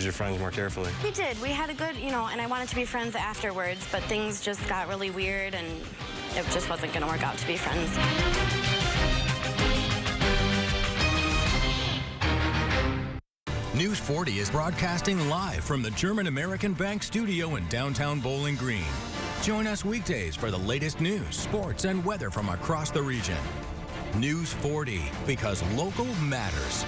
choose your friends more carefully. We did. We had a good, and I wanted to be friends afterwards, but things just got really weird, and it just wasn't going to work out to be friends. News 40 is broadcasting live from the German American Bank studio in downtown Bowling Green. Join us weekdays for the latest news, sports, and weather from across the region. News 40, because local matters.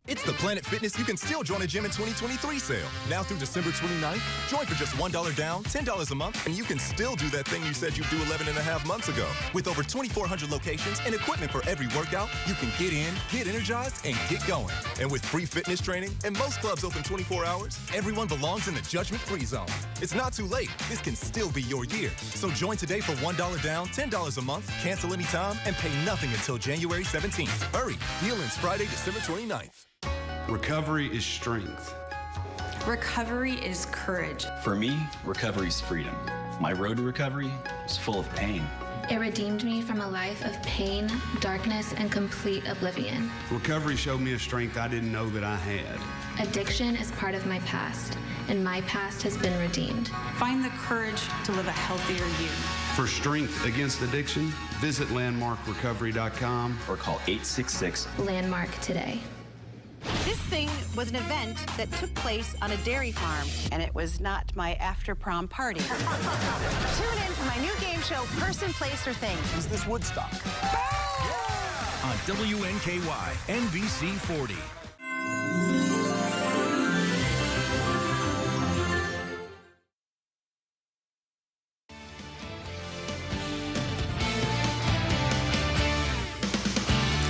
It's the Planet Fitness You Can Still Join a Gym in 2023 sale. Now through December 29th, join for just $1 down, $10 a month, and you can still do that thing you said you'd do 11 and a half months ago. With over 2,400 locations and equipment for every workout, you can get in, get energized, and get going. And with free fitness training and most clubs open 24 hours, everyone belongs in the judgment-free zone. It's not too late. This can still be your year. So join today for $1 down, $10 a month, cancel anytime, and pay nothing until January 17th. Hurry. Deal ends Friday, December 29th. Recovery is strength. Recovery is courage. For me, recovery is freedom. My road to recovery is full of pain. It redeemed me from a life of pain, darkness, and complete oblivion. Recovery showed me a strength I didn't know that I had. Addiction is part of my past, and my past has been redeemed. Find the courage to live a healthier you. For strength against addiction, visit landmarkrecovery.com or call 866-LANDMARK today. This thing was an event that took place on a dairy farm, and it was not my after-prom party. Tune in for my new game show, Person, Place, or Thing. Is this Woodstock? On WNKY, NBC 40.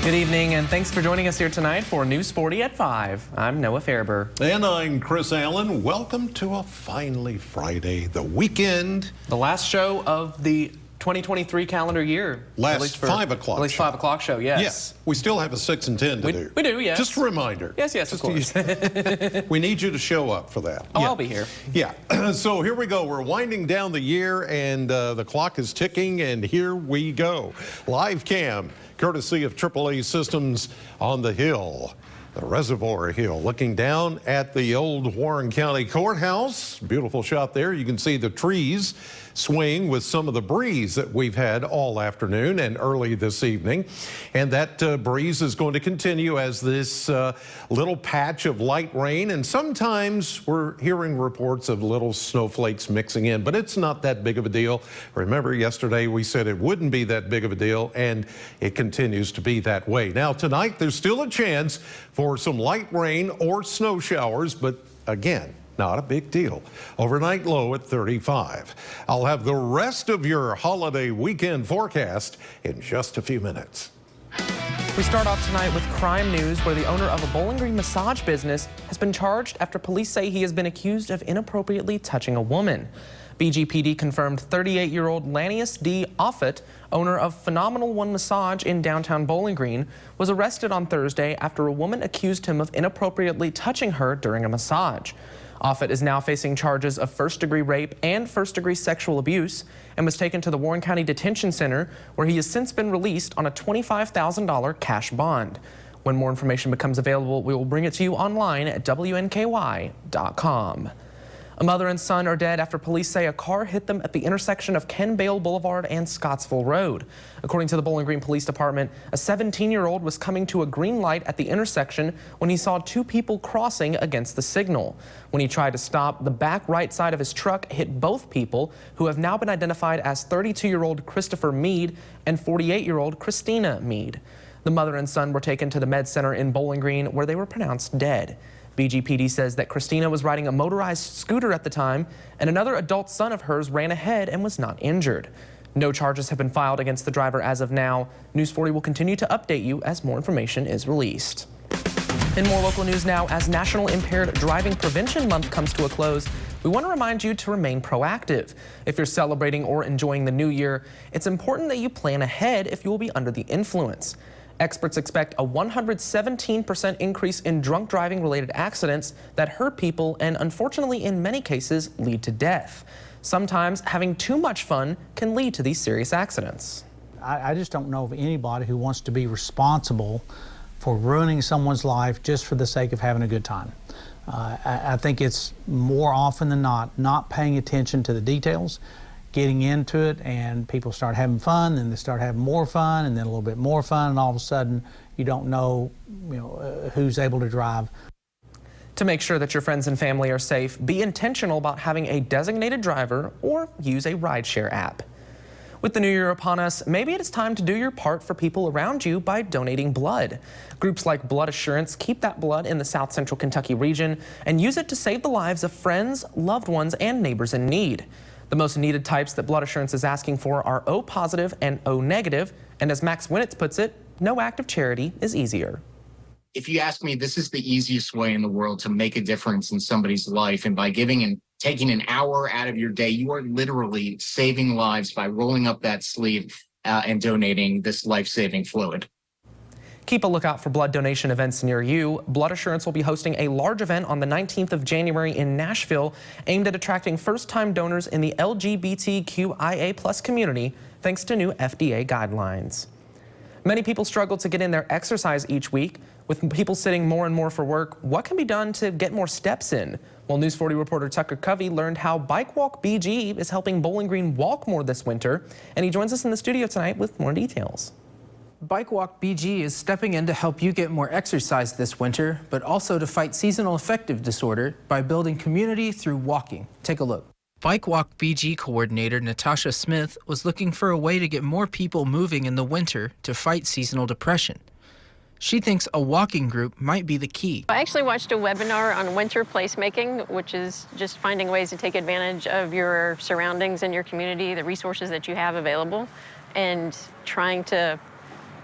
Good evening, and thanks for joining us here tonight for News 40 at 5. I'm Noah Fairber. And I'm Chris Allen. Welcome to a finally Friday, the weekend. The last show of the 2023 calendar year. Last 5 o'clock. At least 5 o'clock show, yes. Yes, we still have a 6 and 10 to do. We do, yes. Just a reminder. Yes, of course. We need you to show up for that. Oh, yeah. I'll be here. Yeah, so here we go. We're winding down the year, and the clock is ticking, and here we go. Live cam, courtesy of AAA Systems on the Hill. The Reservoir Hill, looking down at the old Warren County Courthouse. Beautiful shot there. You can see the trees swaying with some of the breeze that we've had all afternoon and early this evening. And that breeze is going to continue as this little patch of light rain. And sometimes we're hearing reports of little snowflakes mixing in, but it's not that big of a deal. Remember, yesterday we said it wouldn't be that big of a deal, and it continues to be that way. Now, tonight, there's still a chance for some light rain or snow showers, but again, not a big deal. Overnight low at 35. I'll have the rest of your holiday weekend forecast in just a few minutes. We start off tonight with crime news, where the owner of a Bowling Green massage business has been charged after police say he has been accused of inappropriately touching a woman. BGPD confirmed 38-year-old Lanius D. Offit, owner of Phenomenal One Massage in downtown Bowling Green, was arrested on Thursday after a woman accused him of inappropriately touching her during a massage. Offit is now facing charges of first-degree rape and first-degree sexual abuse and was taken to the Warren County Detention Center, where he has since been released on a $25,000 cash bond. When more information becomes available, we will bring it to you online at WNKY.com. A mother and son are dead after police say a car hit them at the intersection of Ken Bale Boulevard and Scottsville Road. According to the Bowling Green Police Department, a 17-year-old was coming to a green light at the intersection when he saw two people crossing against the signal. When he tried to stop, the back right side of his truck hit both people, who have now been identified as 32-year-old Christopher Mead and 48-year-old Christina Mead. The mother and son were taken to the Med Center in Bowling Green, where they were pronounced dead. BGPD says that Christina was riding a motorized scooter at the time, and another adult son of hers ran ahead and was not injured. No charges have been filed against the driver as of now. News 40 will continue to update you as more information is released. In more local news now, as National Impaired Driving Prevention Month comes to a close, we want to remind you to remain proactive. If you're celebrating or enjoying the new year, it's important that you plan ahead if you will be under the influence. Experts expect a 117% increase in drunk driving related accidents that hurt people and, unfortunately, in many cases, lead to death. Sometimes having too much fun can lead to these serious accidents. I just don't know of anybody who wants to be responsible for ruining someone's life just for the sake of having a good time. I think it's more often than not paying attention to the details, getting into it, and people start having fun, then they start having more fun, and then a little bit more fun, and all of a sudden you don't know, who's able to drive. To make sure that your friends and family are safe, be intentional about having a designated driver or use a rideshare app. With the new year upon us, maybe it is time to do your part for people around you by donating blood. Groups like Blood Assurance keep that blood in the South Central Kentucky region and use it to save the lives of friends, loved ones, and neighbors in need. The most needed types that Blood Assurance is asking for are O positive and O negative, and as Max Winnitz puts it, no act of charity is easier. If you ask me, this is the easiest way in the world to make a difference in somebody's life. And by giving and taking an hour out of your day, you are literally saving lives by rolling up that sleeve and donating this life-saving fluid. Keep a lookout for blood donation events near you. Blood Assurance will be hosting a large event on the 19th of January in Nashville aimed at attracting first-time donors in the LGBTQIA+ community thanks to new FDA guidelines. Many people struggle to get in their exercise each week. With people sitting more and more for work, what can be done to get more steps in? Well, News 40 reporter Tucker Covey learned how Bike Walk BG is helping Bowling Green walk more this winter, and he joins us in the studio tonight with more details. Bike Walk BG is stepping in to help you get more exercise this winter, but also to fight seasonal affective disorder by building community through walking. Take a look. Bike Walk BG coordinator Natasha Smith was looking for a way to get more people moving in the winter to fight seasonal depression. She thinks a walking group might be the key. I actually watched a webinar on winter placemaking, which is just finding ways to take advantage of your surroundings and your community, the resources that you have available, and trying to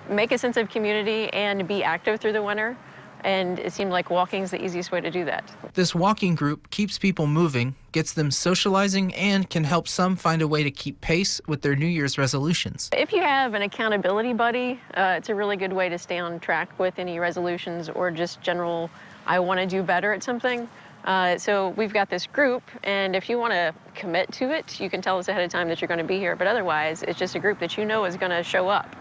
make a sense of community and be active through the winter. And it seemed like walking is the easiest way to do that. This walking group keeps people moving, gets them socializing, and can help some find a way to keep pace with their New Year's resolutions. If you have an accountability buddy, it's a really good way to stay on track with any resolutions or just general, I want to do better at something. So we've got this group, and if you want to commit to it, you can tell us ahead of time that you're going to be here. But otherwise, it's just a group that you know is going to show up.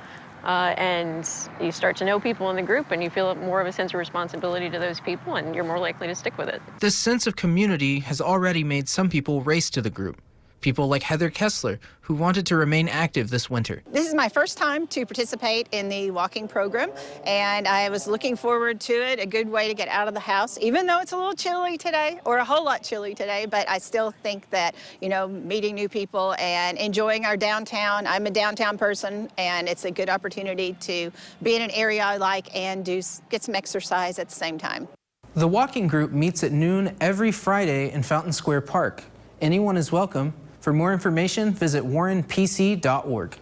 And you start to know people in the group, and you feel more of a sense of responsibility to those people, and you're more likely to stick with it. This sense of community has already made some people race to the group. People like Heather Kessler, who wanted to remain active this winter. This is my first time to participate in the walking program, and I was looking forward to it. A good way to get out of the house, even though it's a little chilly today, or a whole lot chilly today, but I still think that, meeting new people and enjoying our downtown. I'm a downtown person, and it's a good opportunity to be in an area I like and get some exercise at the same time. The walking group meets at noon every Friday in Fountain Square Park. Anyone is welcome. For more information, visit warrenpc.org.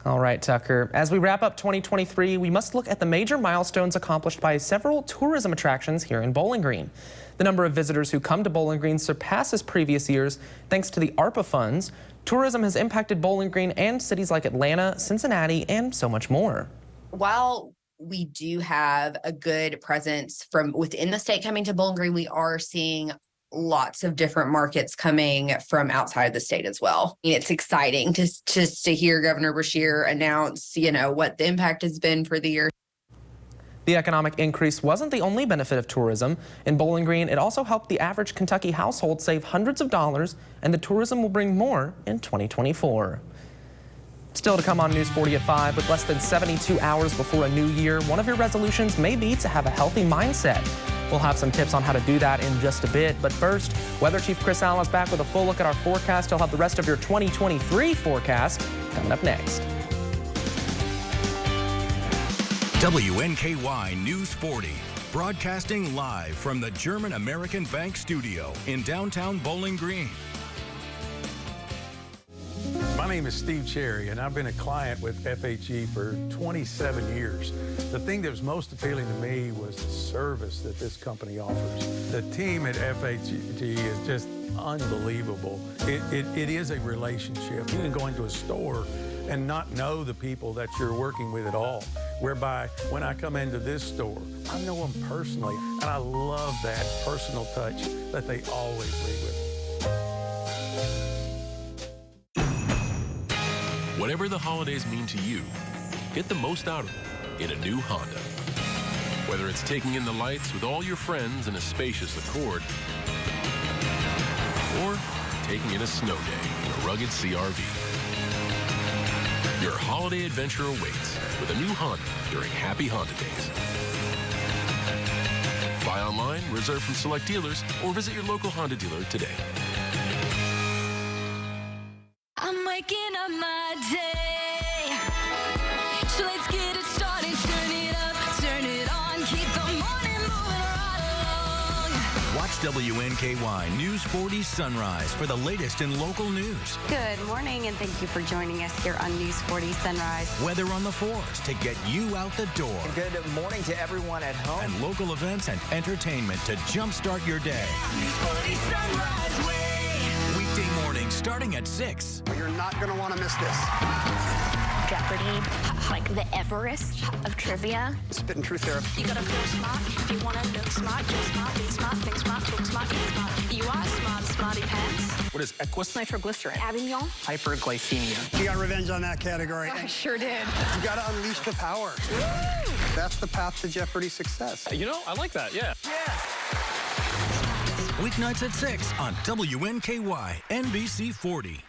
All right, Tucker. As we wrap up 2023, we must look at the major milestones accomplished by several tourism attractions here in Bowling Green. The number of visitors who come to Bowling Green surpasses previous years thanks to the ARPA funds. Tourism has impacted Bowling Green and cities like Atlanta, Cincinnati, and so much more. While we do have a good presence from within the state coming to Bowling Green, we are seeing lots of different markets coming from outside the state as well. It's exciting just to hear Governor Beshear announce, what the impact has been for the year. The economic increase wasn't the only benefit of tourism. In Bowling Green, it also helped the average Kentucky household save hundreds of dollars, and the tourism will bring more in 2024. Still to come on News 40 at 5, with less than 72 hours before a new year, one of your resolutions may be to have a healthy mindset. We'll have some tips on how to do that in just a bit. But first, Weather Chief Chris Allen is back with a full look at our forecast. He'll have the rest of your 2023 forecast coming up next. WNKY News 40, broadcasting live from the German American Bank Studio in downtown Bowling Green. My name is Steve Cherry, and I've been a client with FHE for 27 years. The thing that was most appealing to me was the service that this company offers. The team at FHE is just unbelievable. It is a relationship. You can go into a store and not know the people that you're working with at all, whereby when I come into this store, I know them personally, and I love that personal touch that they always leave with. Whatever the holidays mean to you, get the most out of them in a new Honda. Whether it's taking in the lights with all your friends in a spacious Accord, or taking in a snow day in a rugged CRV. Your holiday adventure awaits with a new Honda during Happy Honda Days. Buy online, reserve from select dealers, or visit your local Honda dealer today. I'm waking up my day, so let's get it started. Turn it up, turn it on, keep the morning moving right along. Watch WNKY News 40 Sunrise for the latest in local news. Good morning, and thank you for joining us here on News 40 Sunrise. Weather on the 4s to get you out the door. Good morning to everyone at home. And local events and entertainment to jumpstart your day. News 40 Sunrise Way. Weekday morning starting at 6. You're not going to want to miss this. Jeopardy, like the Everest of trivia. Spit and truth therapy. You gotta feel smart. If you wanna look smart, dress smart, be smart, think smart, talk smart, eat smart. You are smart, smarty pants. What is Equus? Nitroglycerin. Avignon. Hyperglycemia. You got revenge on that category. I sure did. You got to unleash the power. Woo! That's the path to Jeopardy success. You know, I like that, yeah. Weeknights at 6 on WNKY NBC 40.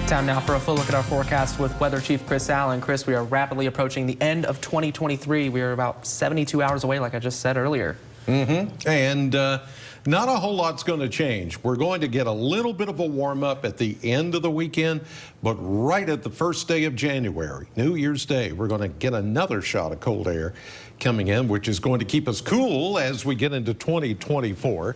Time now for a full look at our forecast with Weather Chief Chris Allen. Chris, we are rapidly approaching the end of 2023. We are about 72 hours away, like I just said earlier. And not a whole lot's going to change. We're going to get a little bit of a warm up at the end of the weekend, but right at the first day of January, New Year's Day, we're going to get another shot of cold air coming in, which is going to keep us cool as we get into 2024.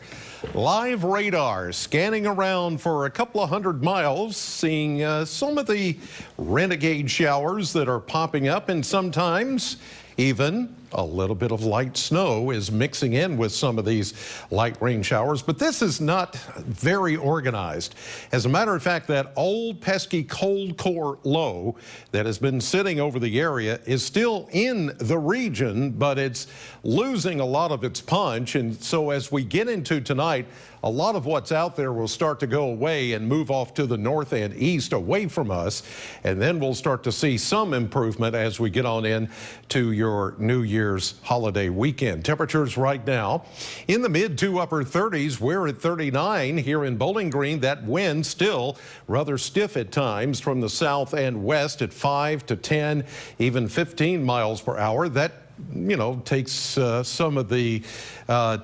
Live radar scanning around for a couple of 100 miles, seeing some of the renegade showers that are popping up, and sometimes even a little bit of light snow is mixing in with some of these light rain showers, but this is not very organized. As a matter of fact, that old pesky cold core low that has been sitting over the area is still in the region, but it's losing a lot of its punch. And so as we get into tonight, a lot of what's out there will start to go away and move off to the north and east away from us. And then we'll start to see some improvement as we get on in to your New Year's holiday weekend. Temperatures right now in the mid to upper 30s. We're at 39 here in Bowling Green. That wind still rather stiff at times from the south and west at 5 to 10, even 15 miles per hour. That, you know, takes some of the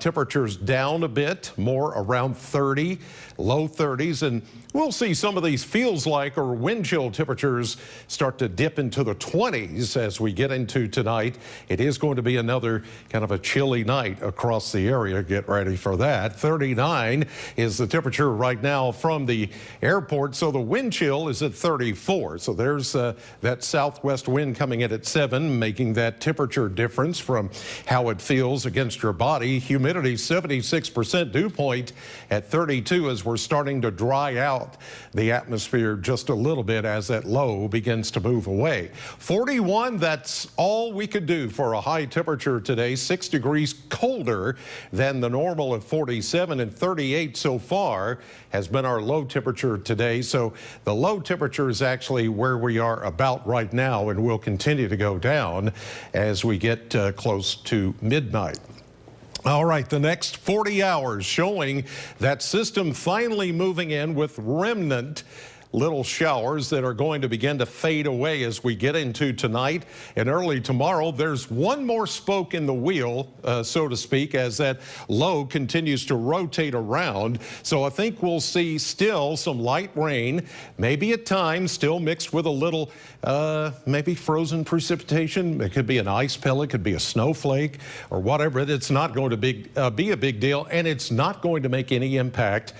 temperatures down a bit, more around 30, low 30s, and we'll see some of these feels like or wind chill temperatures start to dip into the 20s as we get into tonight. It is going to be another kind of a chilly night across the area. Get ready for that. 39 is the temperature right now from the airport, so the wind chill is at 34. So there's that southwest wind coming in at 7, making that temperature difference from how it feels against your body. Humidity 76%, dew point at 32 as we're starting to dry out the atmosphere just a little bit as that low begins to move away. 41, that's all we could do for a high temperature today. 6 degrees colder than the normal of 47, and 38 so far has been our low temperature today. So the low temperature is actually where we are about right now, and will continue to go down as we get close to midnight. All right, the next 40 hours showing that system finally moving in with remnant little showers that are going to begin to fade away as we get into tonight and early tomorrow. There's one more spoke in the wheel, so to speak, as that low continues to rotate around. So I think we'll see still some light rain, maybe at times still mixed with a little maybe frozen precipitation. It could be an ice pellet, could be a snowflake or whatever. It's not going to be a big deal, and it's not going to make any impact.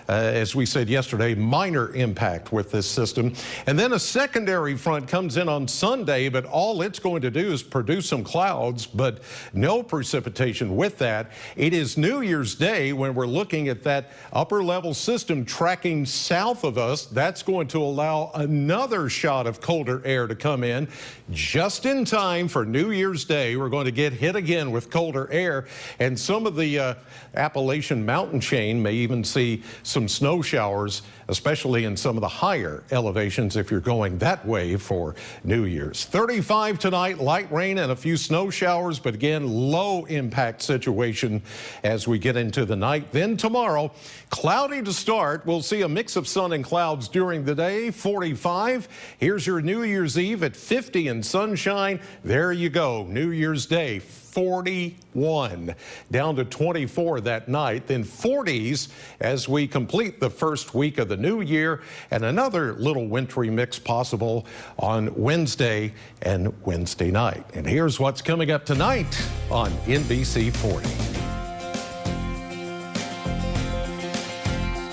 As we said yesterday, minor impact with this system. And then a secondary front comes in on Sunday, but all it's going to do is produce some clouds, but no precipitation with that. It is New Year's Day when we're looking at that upper level system tracking south of us. That's going to allow another shot of colder air to come in just in time for New Year's Day. We're going to get hit again with colder air, and some of the Appalachian mountain chain may even see some snow showers especially in some of the higher elevations if you're going that way for New Year's. 35 tonight, light rain and a few snow showers, but again, low impact situation as we get into the night. Then tomorrow, cloudy to start. We'll see a mix of sun and clouds during the day, 45. Here's your New Year's Eve at 50 and sunshine. There you go, New Year's Day, 41, down to 24 that night, then 40s as we complete the first week of the new year, and another little wintry mix possible on Wednesday and Wednesday night. And here's what's coming up tonight on NBC 40.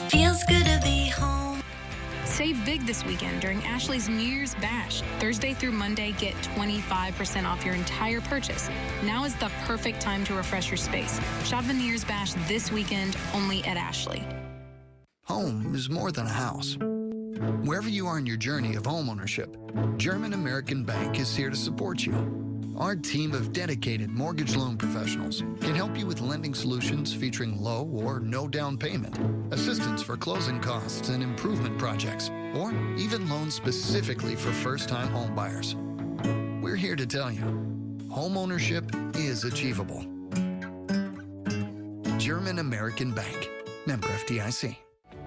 Feels good to be home. Save big this weekend during Ashley's New Year's Bash. Thursday through Monday, get 25% off your entire purchase. Now is the perfect time to refresh your space. Shop the New Year's Bash this weekend only at Ashley. Home is more than a house. Wherever you are in your journey of homeownership, German American Bank is here to support you. Our team of dedicated mortgage loan professionals can help you with lending solutions featuring low or no down payment, assistance for closing costs and improvement projects, or even loans specifically for first-time home buyers. We're here to tell you, homeownership is achievable. German American Bank, member FDIC.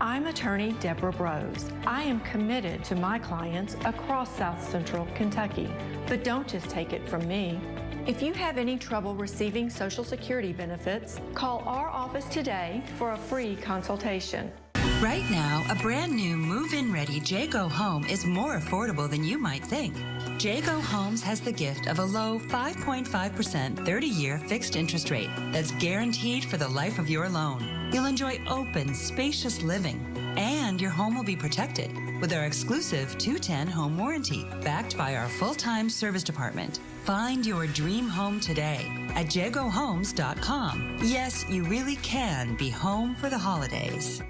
I'm attorney Deborah Brose. I am committed to my clients across South Central Kentucky. But don't just take it from me. If you have any trouble receiving Social Security benefits, call our office today for a free consultation. Right now, a brand new move-in ready Jaygo home is more affordable than you might think. Jaygo Homes has the gift of a low 5.5% 30-year fixed interest rate that's guaranteed for the life of your loan. You'll enjoy open, spacious living, and your home will be protected with our exclusive 210 home warranty, backed by our full-time service department. Find your dream home today at jaygohomes.com. Yes, you really can be home for the holidays.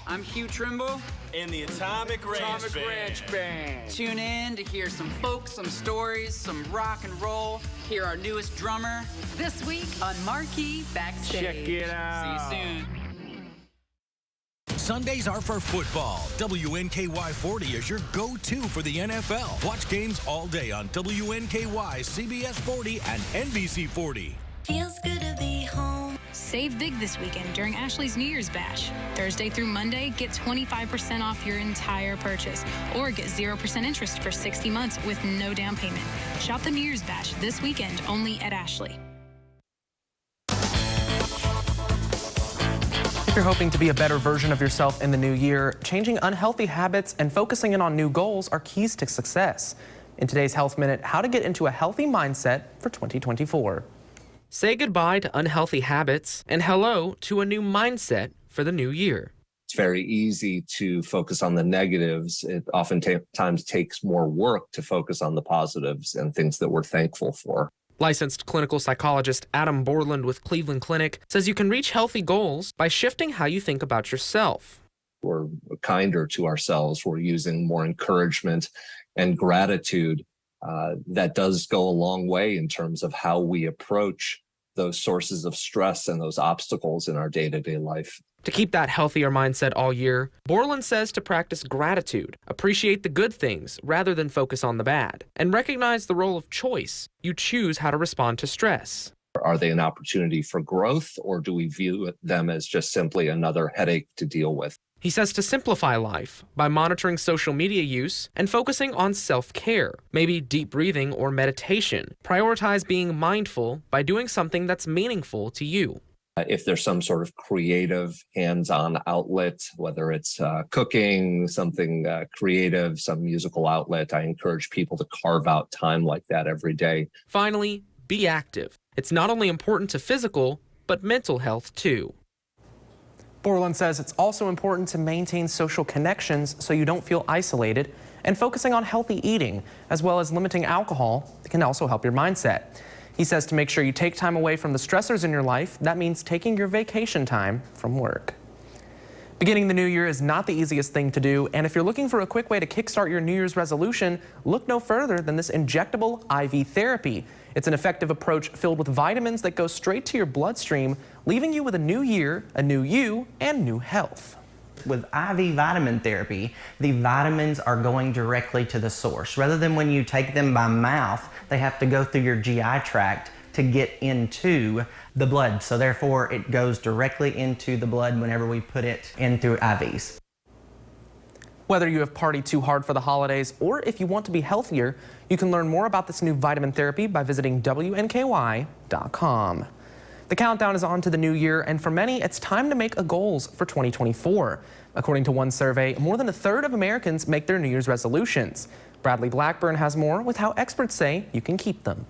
I'm Hugh Trimble in the Atomic Ranch Band. Tune in to hear some folk, some stories, some rock and roll. Hear our newest drummer this week on Marquee Backstage. Check it out. See you soon. Sundays are for football. WNKY 40 is your go-to for the NFL. Watch games all day on WNKY, CBS 40, and NBC 40. Feels good to be home. Save big this weekend during Ashley's New Year's Bash. Thursday through Monday, get 25% off your entire purchase, or get 0% interest for 60 months with no down payment. Shop the New Year's Bash this weekend only at Ashley. If you're hoping to be a better version of yourself in the new year, changing unhealthy habits and focusing in on new goals are keys to success. In today's Health Minute, how to get into a healthy mindset for 2024. Say goodbye to unhealthy habits and hello to a new mindset for the new year. It's very easy to focus on the negatives. It oftentimes takes more work to focus on the positives and things that we're thankful for. Licensed clinical psychologist Adam Borland with Cleveland Clinic says you can reach healthy goals by shifting how you think about yourself. We're kinder to ourselves. We're using more encouragement and gratitude. That does go a long way in terms of how we approach those sources of stress and those obstacles in our day-to-day life. To keep that healthier mindset all year, Borland says to practice gratitude, appreciate the good things rather than focus on the bad, and recognize the role of choice. You choose how to respond to stress. Are they an opportunity for growth, or do we view them as just simply another headache to deal with? He says to simplify life by monitoring social media use and focusing on self-care, maybe deep breathing or meditation. Prioritize being mindful by doing something that's meaningful to you. If there's some sort of creative hands-on outlet, whether it's cooking, something creative, some musical outlet, I encourage people to carve out time like that every day. Finally, be active. It's not only important to physical, but mental health too. Borland says it's also important to maintain social connections so you don't feel isolated, and focusing on healthy eating, as well as limiting alcohol, can also help your mindset. He says to make sure you take time away from the stressors in your life. That means taking your vacation time from work. Beginning the new year is not the easiest thing to do, and if you're looking for a quick way to kickstart your New Year's resolution, look no further than this injectable IV therapy. It's an effective approach filled with vitamins that go straight to your bloodstream, leaving you with a new year, a new you, and new health. With IV vitamin therapy, the vitamins are going directly to the source. Rather than when you take them by mouth, they have to go through your GI tract to get into the blood. So therefore, it goes directly into the blood whenever we put it in through IVs. Whether you have partied too hard for the holidays or if you want to be healthier, you can learn more about this new vitamin therapy by visiting WNKY.com. The countdown is on to the new year, and for many, it's time to make goals for 2024. According to one survey, more than a third of Americans make their New Year's resolutions. Bradley Blackburn has more with how experts say you can keep them.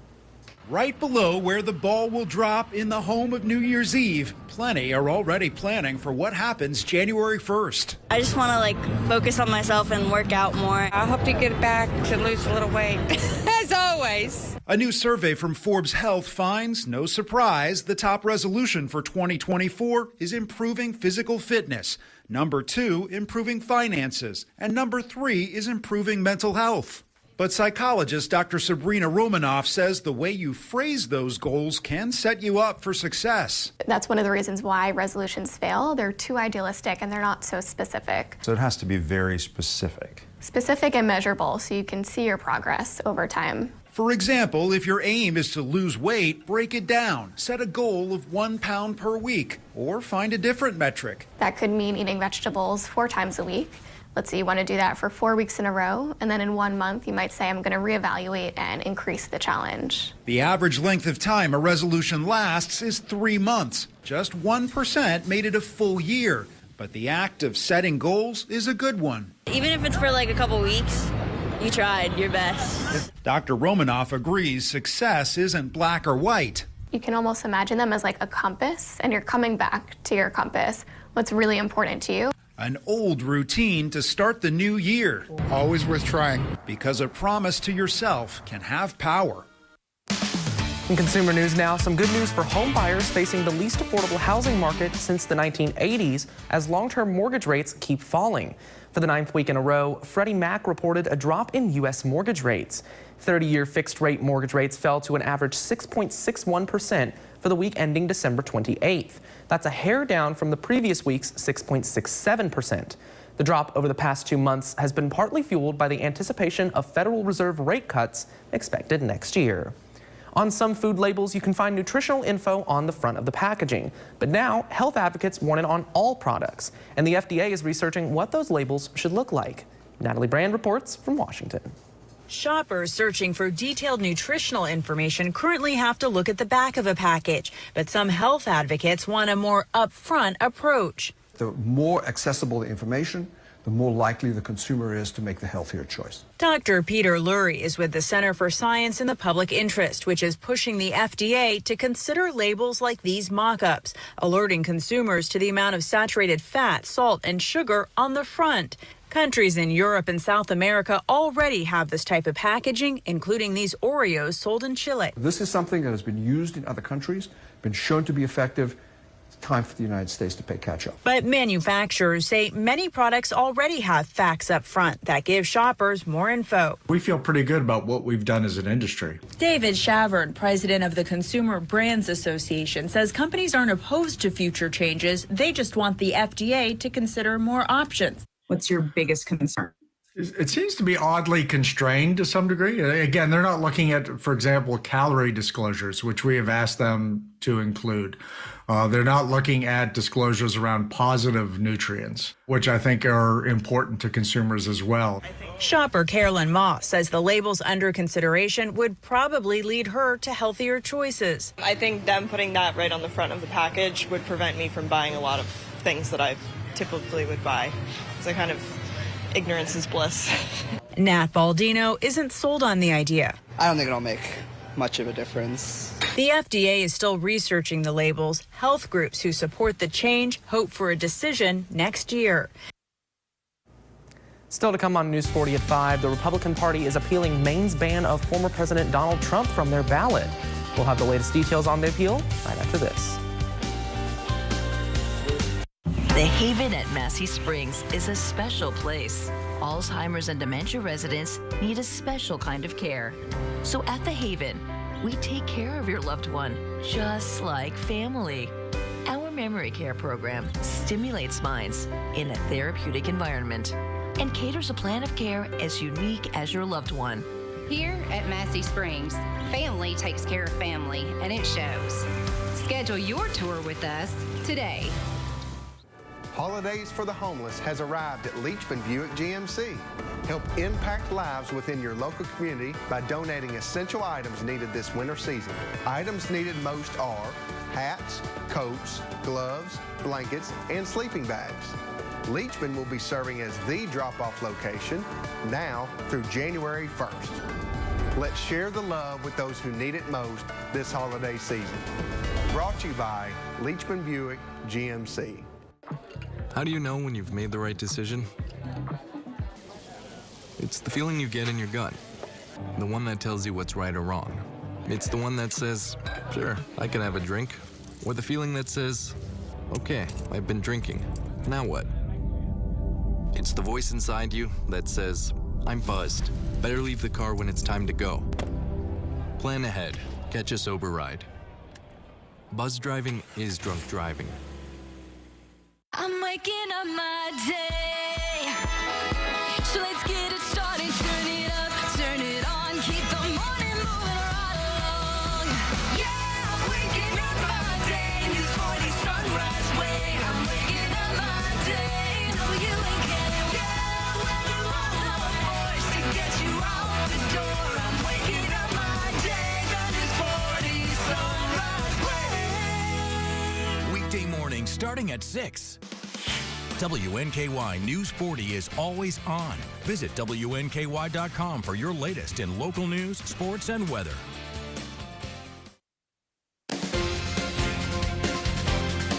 Right below where the ball will drop in the home of New Year's Eve, plenty are already planning for what happens January 1st. I just want to focus on myself and work out more. I hope to get back to lose a little weight, as always. A new survey from Forbes Health finds, no surprise, the top resolution for 2024 is improving physical fitness. Number 2, improving finances. And number 3 is improving mental health. But psychologist Dr. Sabrina Romanoff says the way you phrase those goals can set you up for success. That's one of the reasons why resolutions fail. They're too idealistic and they're not so specific. So it has to be very specific. Specific and measurable so you can see your progress over time. For example, if your aim is to lose weight, break it down. Set a goal of 1 pound per week or find a different metric. That could mean eating vegetables 4 times a week. Let's say you want to do that for 4 weeks in a row, and then in 1 month, you might say, I'm going to reevaluate and increase the challenge. The average length of time a resolution lasts is 3 months. Just 1% made it a full year. But the act of setting goals is a good one. Even if it's for a couple weeks, you tried your best. Dr. Romanoff agrees success isn't black or white. You can almost imagine them as a compass, and you're coming back to your compass. What's really important to you. An old routine to start the new year. Always worth trying. Because a promise to yourself can have power. In consumer news now, some good news for home buyers facing the least affordable housing market since the 1980s as long-term mortgage rates keep falling. For the 9th week in a row, Freddie Mac reported a drop in U.S. mortgage rates. 30-year fixed-rate mortgage rates fell to an average 6.61% for the week ending December 28th. That's a hair down from the previous week's 6.67%. The drop over the past 2 months has been partly fueled by the anticipation of Federal Reserve rate cuts expected next year. On some food labels, you can find nutritional info on the front of the packaging. But now, health advocates want it on all products, and the FDA is researching what those labels should look like. Natalie Brand reports from Washington. Shoppers searching for detailed nutritional information currently have to look at the back of a package, but some health advocates want a more upfront approach. The more accessible the information, the more likely the consumer is to make the healthier choice. Dr. Peter Lurie is with the Center for Science in the Public Interest, which is pushing the FDA to consider labels like these mock-ups, alerting consumers to the amount of saturated fat, salt, and sugar on the front. Countries in Europe and South America already have this type of packaging, including these Oreos sold in Chile. This is something that has been used in other countries, been shown to be effective. It's time for the United States to play catch up. But manufacturers say many products already have facts up front that give shoppers more info. We feel pretty good about what we've done as an industry. David Shavern, president of the Consumer Brands Association, says companies aren't opposed to future changes. They just want the FDA to consider more options. What's your biggest concern? It seems to be oddly constrained to some degree. Again, they're not looking at, for example, calorie disclosures, which we have asked them to include. They're not looking at disclosures around positive nutrients, which I think are important to consumers as well. Shopper Carolyn Moss says the labels under consideration would probably lead her to healthier choices. I think them putting that right on the front of the package would prevent me from buying a lot of things that I typically would buy. So kind of ignorance is bliss. Nat Baldino isn't sold on the idea. I don't think it'll make much of a difference. The FDA is still researching the labels. Health groups who support the change hope for a decision next year. Still to come on News 40 at 5, the Republican Party is appealing Maine's ban of former President Donald Trump from their ballot. We'll have the latest details on the appeal right after this. The Haven at Massey Springs is a special place. Alzheimer's and dementia residents need a special kind of care. So at the Haven, we take care of your loved one just like family. Our memory care program stimulates minds in a therapeutic environment and caters a plan of care as unique as your loved one. Here at Massey Springs, family takes care of family, and it shows. Schedule your tour with us today. Holidays for the Homeless has arrived at Leachman Buick GMC. Help impact lives within your local community by donating essential items needed this winter season. Items needed most are hats, coats, gloves, blankets, and sleeping bags. Leachman will be serving as the drop-off location now through January 1st. Let's share the love with those who need it most this holiday season. Brought to you by Leachman Buick GMC. How do you know when you've made the right decision? It's the feeling you get in your gut. The one that tells you what's right or wrong. It's the one that says, sure, I can have a drink. Or the feeling that says, okay, I've been drinking. Now what? It's the voice inside you that says, I'm buzzed. Better leave the car when it's time to go. Plan ahead. Catch a sober ride. Buzz driving is drunk driving. I'm waking up my day. So let's get it started. Turn it up, turn it on. Keep the morning moving right along. Yeah, I'm waking up my day. This morning sunrise way. I'm waking up my day. WNKY. Yeah, when you want the force to get you out the door. I'm waking up my day. Got this 40 sunrise way. Weekday morning starting at 6. WNKY News 40 is always on. Visit WNKY.com for your latest in local news, sports, and weather.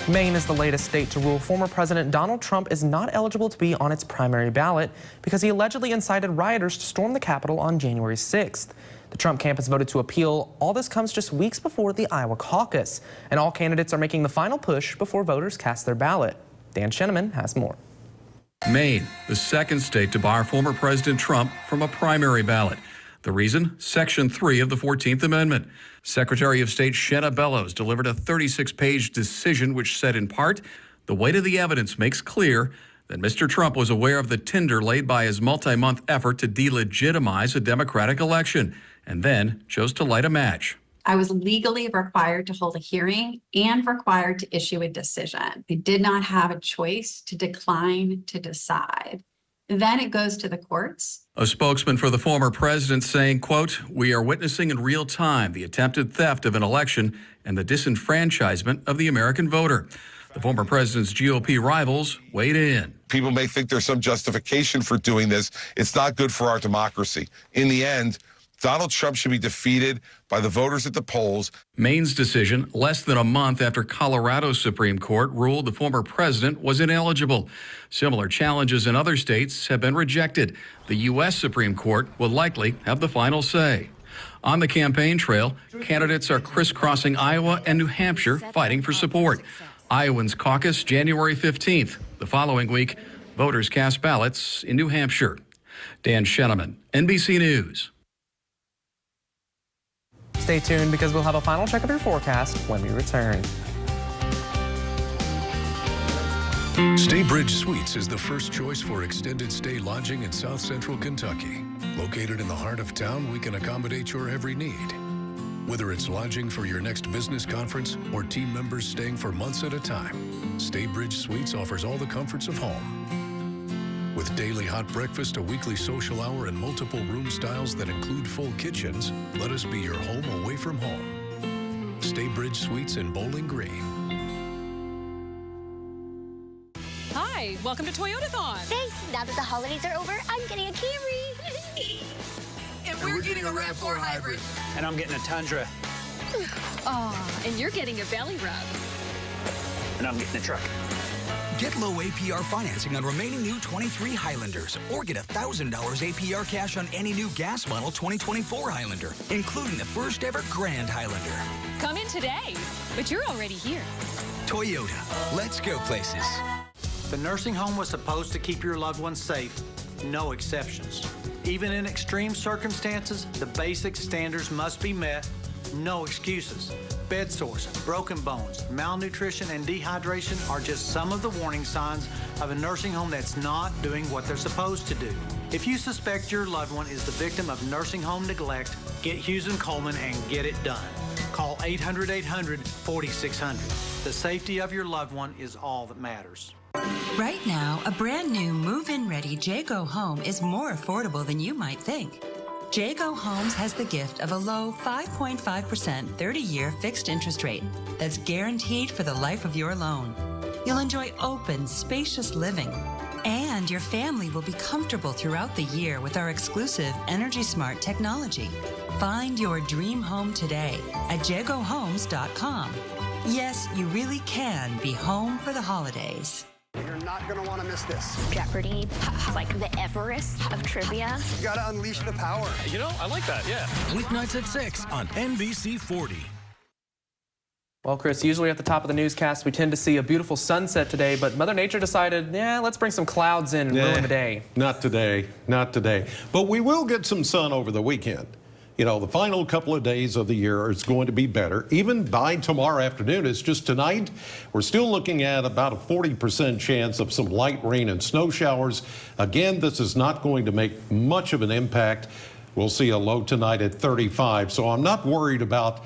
Maine is the latest state to rule former President Donald Trump is not eligible to be on its primary ballot because he allegedly incited rioters to storm the Capitol on January 6th. The Trump camp has voted to appeal. All this comes just weeks before the Iowa caucus, and all candidates are making the final push before voters cast their ballot. Dan Scheneman has more. Maine, the second state to bar former President Trump from a primary ballot. The reason? Section 3 of the 14th Amendment. Secretary of State Shenna Bellows delivered a 36-page decision which said in part, the weight of the evidence makes clear that Mr. Trump was aware of the tinder laid by his multi-month effort to delegitimize a Democratic election and then chose to light a match. I was legally required to hold a hearing and required to issue a decision. I did not have a choice to decline to decide. Then it goes to the courts. A spokesman for the former president saying, quote, we are witnessing in real time the attempted theft of an election and the disenfranchisement of the American voter. The former president's GOP rivals weighed in. People may think there's some justification for doing this. It's not good for our democracy. In the end, Donald Trump should be defeated by the voters at the polls. Maine's decision less than a month after Colorado's Supreme Court ruled the former president was ineligible. Similar challenges in other states have been rejected. The U.S. Supreme Court will likely have the final say. On the campaign trail, candidates are crisscrossing Iowa and New Hampshire fighting for support. Iowans caucus January 15th. The following week, voters cast ballots in New Hampshire. Dan Scheneman, NBC News. Stay tuned because we'll have a final check of your forecast when we return. Staybridge Suites is the first choice for extended stay lodging in South Central Kentucky. Located in the heart of town, we can accommodate your every need. Whether it's lodging for your next business conference or team members staying for months at a time, Staybridge Suites offers all the comforts of home. With daily hot breakfast, a weekly social hour, and multiple room styles that include full kitchens, let us be your home away from home. Staybridge Suites in Bowling Green. Hi, welcome to Toyotathon. Thanks. Now that the holidays are over, I'm getting a Camry. And we're getting a RAV4 hybrid. And I'm getting a Tundra. Oh, and you're getting a belly rub. And I'm getting a truck. Get low APR financing on remaining new 23 Highlanders, or get $1,000 APR cash on any new gas model 2024 Highlander, including the first ever Grand Highlander. Come in today, but you're already here. Toyota, let's go places. The nursing home was supposed to keep your loved ones safe, no exceptions. Even in extreme circumstances, the basic standards must be met, No excuses. Bed sores, broken bones, malnutrition, and dehydration are just some of the warning signs of a nursing home that's not doing what they're supposed to do. If you suspect your loved one is the victim of nursing home neglect, get Hughes & Coleman and get it done. Call 800-800-4600. The safety of your loved one is all that matters. Right now, a brand new move-in ready Jayco home is more affordable than you might think. Jayco Homes has the gift of a low 5.5% 30-year fixed interest rate that's guaranteed for the life of your loan. You'll enjoy open, spacious living, and your family will be comfortable throughout the year with our exclusive Energy Smart technology. Find your dream home today at jaycohomes.com. Yes, you really can be home for the holidays. You're not going to want to miss this. Jeopardy, like the Everest of trivia. You got to unleash the power. You know, I like that, yeah. Weeknights at 6 on NBC 40. Well, Chris, usually at the top of the newscast, we tend to see a beautiful sunset today, but Mother Nature decided, let's bring some clouds in and ruin the day. Not today, not today. But we will get some sun over the weekend. You know, the final couple of days of the year is going to be better. Even by tomorrow afternoon, it's just tonight, we're still looking at about a 40% chance of some light rain and snow showers. Again, this is not going to make much of an impact. We'll see a low tonight at 35. So I'm not worried about,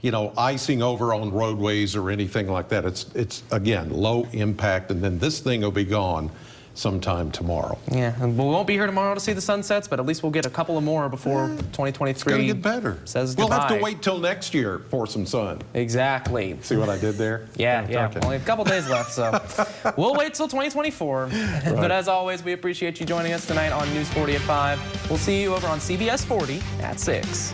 icing over on roadways or anything like that. It's again, low impact, and then this thing will be gone sometime tomorrow. Yeah, and we won't be here tomorrow to see the sunsets, but at least we'll get a couple of more before 2023 it's gonna get better. Says we'll goodbye. have to wait till next year for some sun. Exactly. See what I did there? Yeah. Okay. Only a couple days left, so we'll wait till 2024. Right. But as always, we appreciate you joining us tonight on News 40 at 5. We'll see you over on CBS 40 at 6.